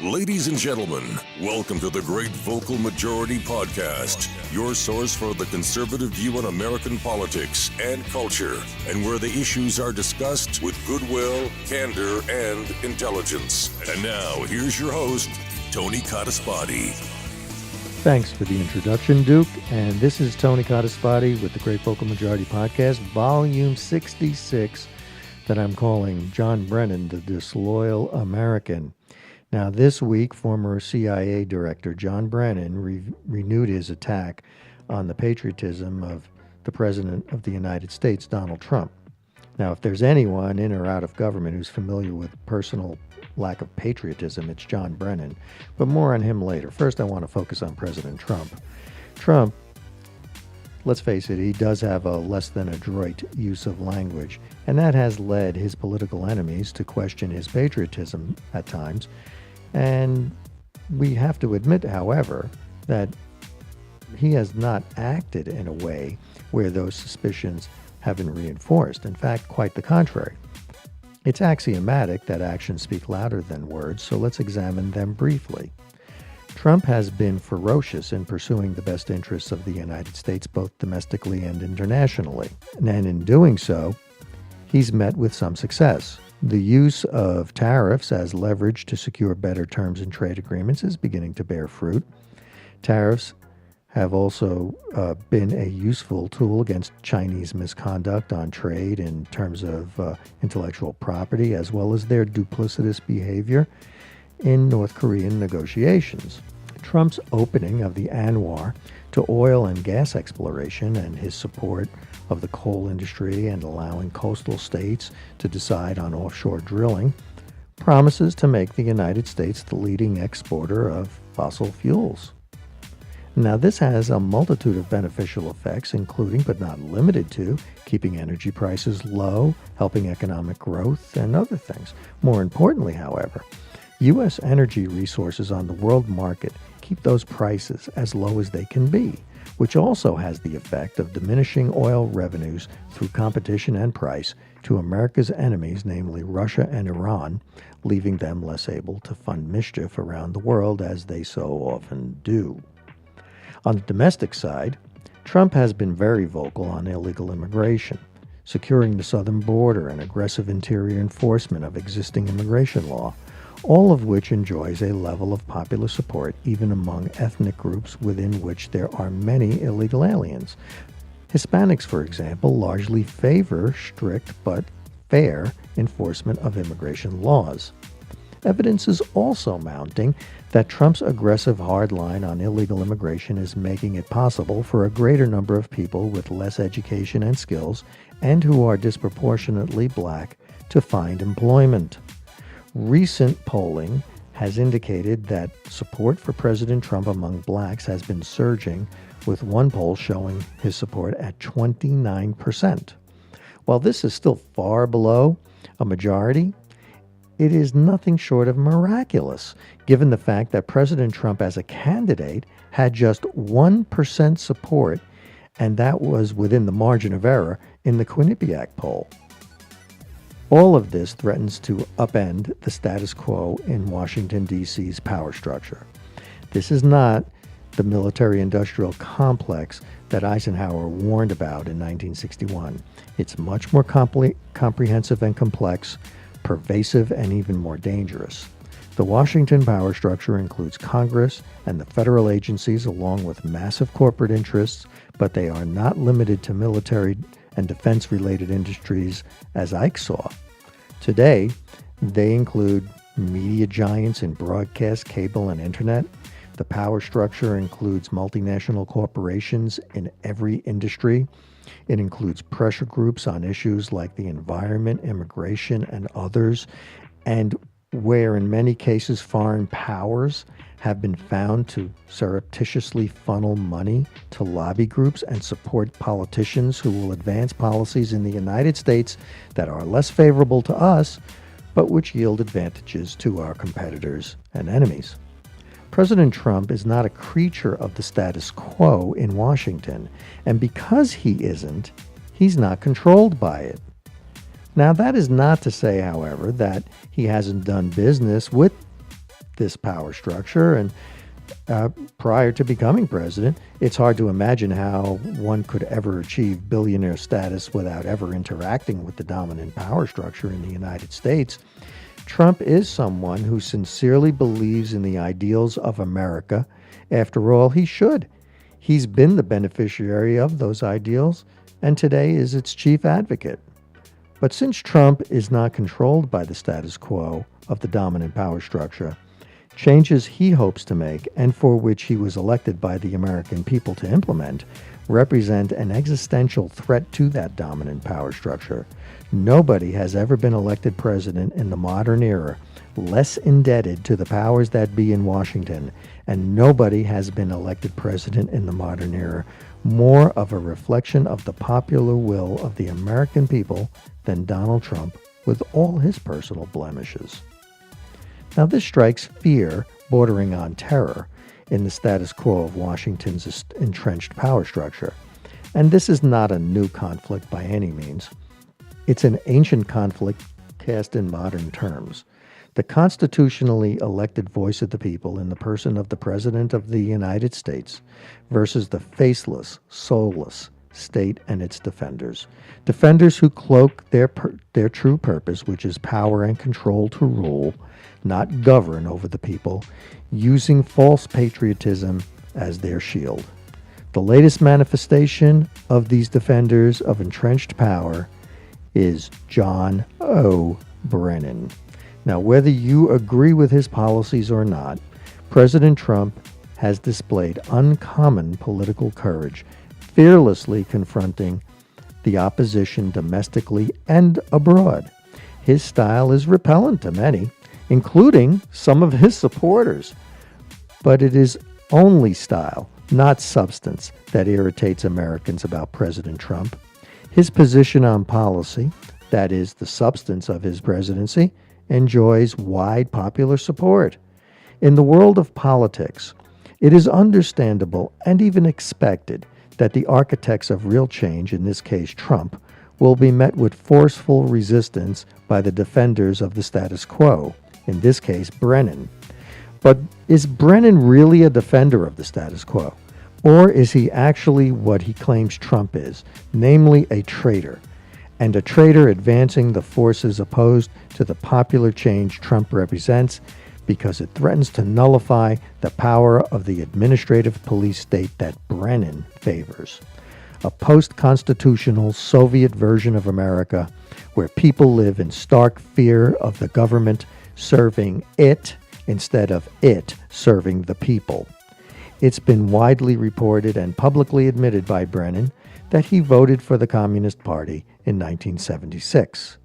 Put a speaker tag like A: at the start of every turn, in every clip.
A: Ladies and gentlemen, welcome to the Great Vocal Majority Podcast, your source for the conservative view on American politics and culture, and where the issues are discussed with goodwill, candor, and intelligence. And now, here's your host, Tony Cottaspati.
B: Thanks for the introduction, Duke. And this is Tony Cottaspati with the Great Vocal Majority Podcast, Volume 66, that I'm calling John Brennan, the Disloyal American. Now, this week, former CIA Director John Brennan renewed his attack on the patriotism of the President of the United States, Donald Trump. Now, if there's anyone in or out of government who's familiar with personal lack of patriotism, it's John Brennan. But more on him later. First, I want to focus on President Trump. Trump, let's face it, he does have a less than adroit use of language, and that has led his political enemies to question his patriotism at times. And we have to admit, however, that he has not acted in a way where those suspicions have been reinforced. In fact, quite the contrary. It's axiomatic that actions speak louder than words, so let's examine them briefly. Trump has been ferocious in pursuing the best interests of the United States, both domestically and internationally. And in doing so, he's met with some success. The use of tariffs as leverage to secure better terms in trade agreements is beginning to bear fruit. Tariffs have also been a useful tool against Chinese misconduct on trade in terms of intellectual property, as well as their duplicitous behavior in North Korean negotiations. Trump's opening of the ANWR to oil and gas exploration and his support of the coal industry and allowing coastal states to decide on offshore drilling promises to make the United States the leading exporter of fossil fuels. Now, this has a multitude of beneficial effects, including but not limited to keeping energy prices low, helping economic growth, and other things. More importantly, however, U.S. energy resources on the world market keep those prices as low as they can be, which also has the effect of diminishing oil revenues through competition and price to America's enemies, namely Russia and Iran, leaving them less able to fund mischief around the world as they so often do. On the domestic side, Trump has been very vocal on illegal immigration, securing the southern border and aggressive interior enforcement of existing immigration law, all of which enjoys a level of popular support even among ethnic groups within which there are many illegal aliens. Hispanics, for example, largely favor strict but fair enforcement of immigration laws. Evidence is also mounting that Trump's aggressive hard line on illegal immigration is making it possible for a greater number of people with less education and skills and who are disproportionately black to find employment. Recent polling has indicated that support for President Trump among blacks has been surging, with one poll showing his support at 29%. While this is still far below a majority, it is nothing short of miraculous, given the fact that President Trump as a candidate had just 1% support, and that was within the margin of error in the Quinnipiac poll. All of this threatens to upend the status quo in Washington, D.C.'s power structure. This is not the military-industrial complex that Eisenhower warned about in 1961. It's much more comprehensive and complex, pervasive, and even more dangerous. The Washington power structure includes Congress and the federal agencies along with massive corporate interests, but they are not limited to military and defense-related industries as Ike saw. Today, they include media giants in broadcast, cable, and internet. The power structure includes multinational corporations in every industry. It includes pressure groups on issues like the environment, immigration, and others, and where in many cases foreign powers have been found to surreptitiously funnel money to lobby groups and support politicians who will advance policies in the United States that are less favorable to us, but which yield advantages to our competitors and enemies. President Trump is not a creature of the status quo in Washington, and because he isn't, he's not controlled by it. Now, that is not to say, however, that he hasn't done business with this power structure. And prior to becoming president, it's hard to imagine how one could ever achieve billionaire status without ever interacting with the dominant power structure in the United States. Trump is someone who sincerely believes in the ideals of America. After all, he should. He's been the beneficiary of those ideals, and today is its chief advocate. But since Trump is not controlled by the status quo of the dominant power structure, changes he hopes to make, and for which he was elected by the American people to implement, represent an existential threat to that dominant power structure. Nobody has ever been elected president in the modern era less indebted to the powers that be in Washington, and nobody has been elected president in the modern era more of a reflection of the popular will of the American people than Donald Trump, with all his personal blemishes. Now, this strikes fear bordering on terror in the status quo of Washington's entrenched power structure. And this is not a new conflict by any means. It's an ancient conflict cast in modern terms. The constitutionally elected voice of the people in the person of the President of the United States versus the faceless, soulless state and its defenders. Defenders who cloak their true purpose, which is power and control to rule, not govern over the people, using false patriotism as their shield. The latest manifestation of these defenders of entrenched power is John O. Brennan. Now, whether you agree with his policies or not, President Trump has displayed uncommon political courage, fearlessly confronting the opposition domestically and abroad. His style is repellent to many, including some of his supporters. But it is only style, not substance, that irritates Americans about President Trump. His position on policy, that is, the substance of his presidency, enjoys wide popular support. In the world of politics, it is understandable and even expected that the architects of real change, in this case Trump, will be met with forceful resistance by the defenders of the status quo, in this case Brennan. But is Brennan really a defender of the status quo? Or is he actually what he claims Trump is, namely a traitor, and a traitor advancing the forces opposed to the popular change Trump represents because it threatens to nullify the power of the administrative police state that Brennan favors? A post-constitutional Soviet version of America where people live in stark fear of the government serving it instead of it serving the people. It's been widely reported and publicly admitted by Brennan that he voted for the Communist Party in 1976.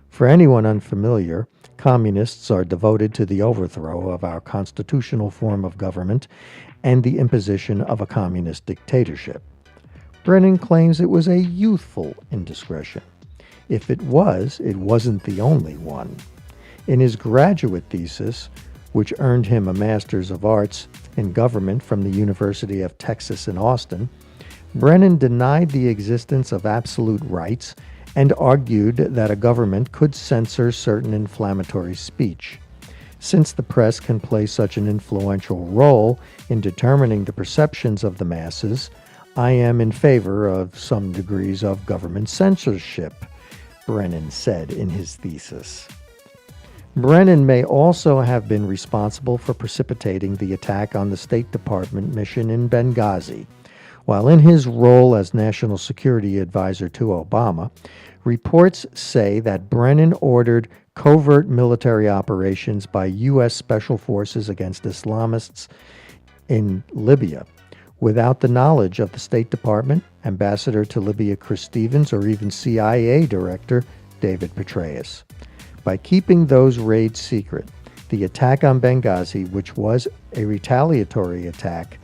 B: For anyone unfamiliar, communists are devoted to the overthrow of our constitutional form of government and the imposition of a communist dictatorship. Brennan claims it was a youthful indiscretion. If it was, it wasn't the only one. In his graduate thesis, which earned him a Master's of Arts in Government from the University of Texas in Austin, Brennan denied the existence of absolute rights and argued that a government could censor certain inflammatory speech. Since the press can play such an influential role in determining the perceptions of the masses, I am in favor of some degrees of government censorship, Brennan said in his thesis. Brennan may also have been responsible for precipitating the attack on the State Department mission in Benghazi. While in his role as National Security Advisor to Obama, reports say that Brennan ordered covert military operations by U.S. Special Forces against Islamists in Libya, without the knowledge of the State Department, Ambassador to Libya Chris Stevens, or even CIA Director David Petraeus. By keeping those raids secret, the attack on Benghazi, which was a retaliatory attack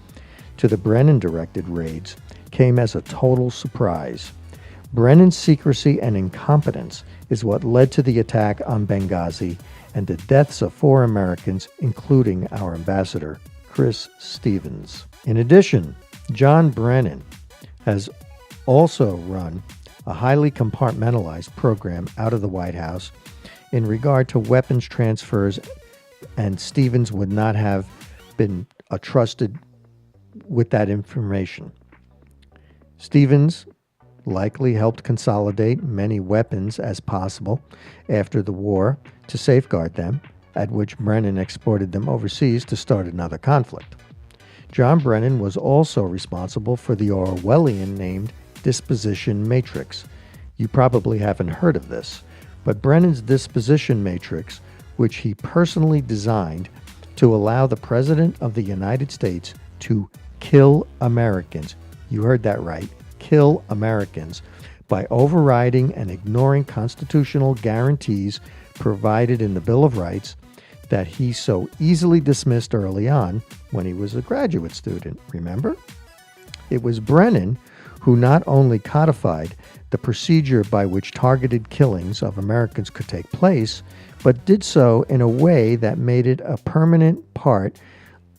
B: to the Brennan-directed raids, came as a total surprise. Brennan's secrecy and incompetence is what led to the attack on Benghazi and the deaths of 4 Americans, including our ambassador, Chris Stevens. In addition, John Brennan has also run a highly compartmentalized program out of the White House in regard to weapons transfers and Stevens would not have been trusted with that information. Stevens likely helped consolidate many weapons as possible after the war to safeguard them, at which Brennan exported them overseas to start another conflict. John Brennan was also responsible for the Orwellian named disposition matrix. You probably haven't heard of this, but Brennan's disposition matrix, which he personally designed to allow the President of the United States to kill Americans. You heard that right, kill Americans, by overriding and ignoring constitutional guarantees provided in the Bill of Rights that he so easily dismissed early on when he was a graduate student, remember? It was Brennan who not only codified the procedure by which targeted killings of Americans could take place, but did so in a way that made it a permanent part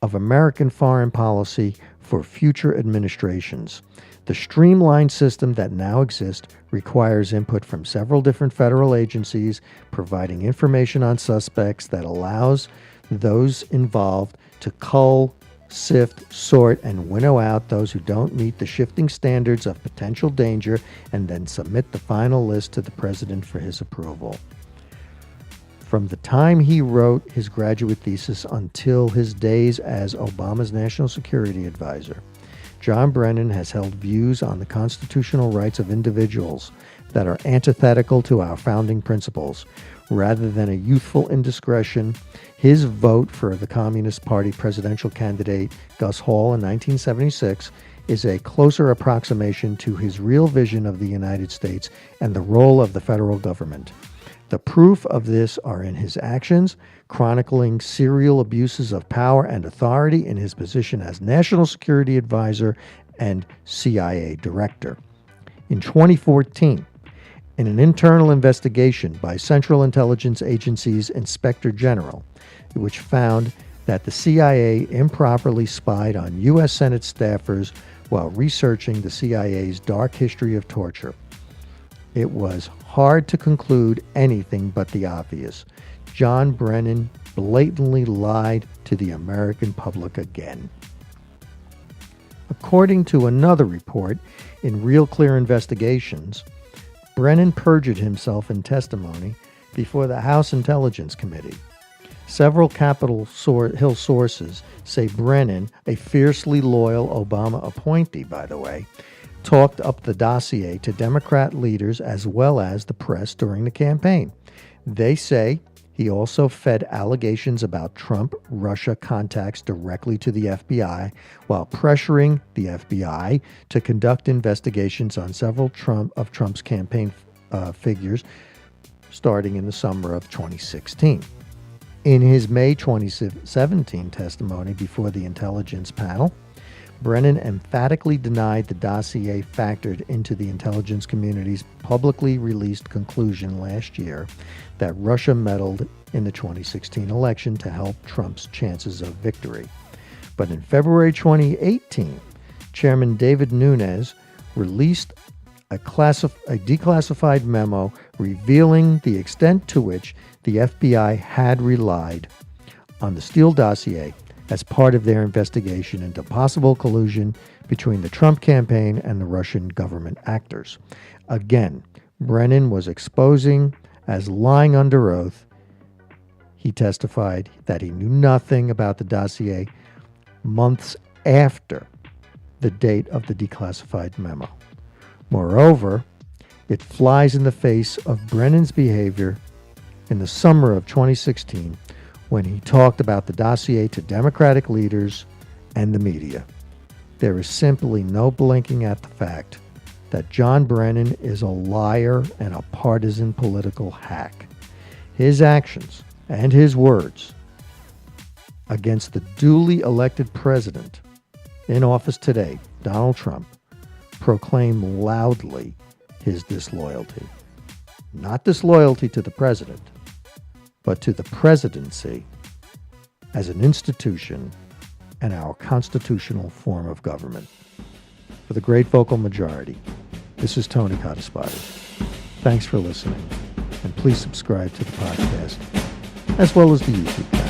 B: of American foreign policy for future administrations. The streamlined system that now exists requires input from several different federal agencies, providing information on suspects that allows those involved to cull, sift, sort, and winnow out those who don't meet the shifting standards of potential danger, and then submit the final list to the president for his approval. From the time he wrote his graduate thesis until his days as Obama's national security advisor, John Brennan has held views on the constitutional rights of individuals that are antithetical to our founding principles. Rather than a youthful indiscretion, his vote for the Communist Party presidential candidate Gus Hall in 1976 is a closer approximation to his real vision of the United States and the role of the federal government. The proof of this are in his actions, chronicling serial abuses of power and authority in his position as National Security Advisor and CIA Director. In 2014, in an internal investigation by Central Intelligence Agency's Inspector General, which found that the CIA improperly spied on U.S. Senate staffers while researching the CIA's dark history of torture. It was hard to conclude anything but the obvious. John Brennan blatantly lied to the American public again. According to another report in Real Clear Investigations, Brennan perjured himself in testimony before the House Intelligence Committee. Several Capitol Hill sources say Brennan, a fiercely loyal Obama appointee, by the way, talked up the dossier to Democrat leaders as well as the press during the campaign. They say he also fed allegations about Trump-Russia contacts directly to the FBI while pressuring the FBI to conduct investigations on several of Trump's campaign figures starting in the summer of 2016. In his May 2017 testimony before the intelligence panel, Brennan emphatically denied the dossier factored into the intelligence community's publicly released conclusion last year that Russia meddled in the 2016 election to help Trump's chances of victory. But in February 2018, Chairman David Nunes released a declassified memo revealing the extent to which the FBI had relied on the Steele dossier as part of their investigation into possible collusion between the Trump campaign and the Russian government actors. Again, Brennan was exposing as lying under oath. He testified that he knew nothing about the dossier months after the date of the declassified memo. Moreover, it flies in the face of Brennan's behavior in the summer of 2016 when he talked about the dossier to Democratic leaders and the media. There is simply no blinking at the fact that John Brennan is a liar and a partisan political hack. His actions and his words against the duly elected president in office today, Donald Trump, proclaim loudly his disloyalty. Not disloyalty to the president, but to the presidency as an institution and our constitutional form of government. For the great vocal majority, this is Tony Cottaspoti. Thanks for listening, and please subscribe to the podcast, as well as the YouTube channel.